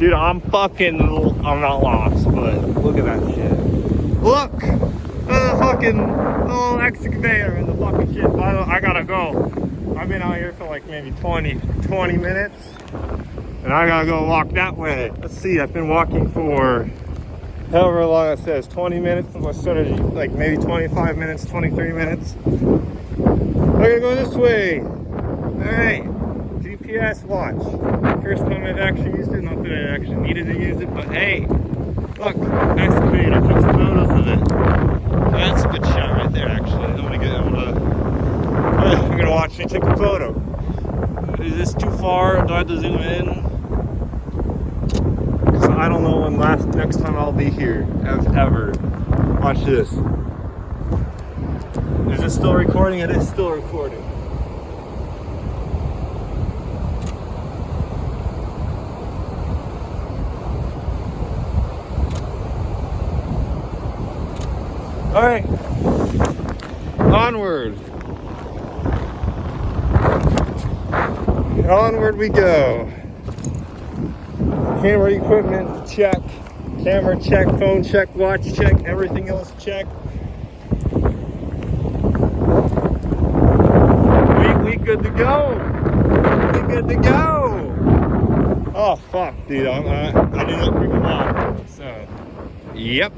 Dude, I'm not lost, but look at that shit. Look! The fucking little excavator and the fucking shit. By the way, I gotta go. I've been out here for like maybe 20 minutes. And I gotta go walk that way. Let's see, I've been walking for however long it says, 20 minutes. I started like maybe 25 minutes, 23 minutes. I gotta go this way. Alright, GPS watch. First time I've actually used it, not that I actually needed to use it, but hey, look, excavator, took some photos of it. That's a good shot right there, actually. I'm gonna watch me take a photo. Is this too far? Do I have to zoom in? Because I don't know when next time I'll be here, ever. Watch this. Is it still recording? It is still recording. All right, onward. Onward we go. Camera equipment check, camera check, phone check, watch check, everything else check. We good to go. We good to go. Oh fuck, dude! I did not bring them on. So, yep.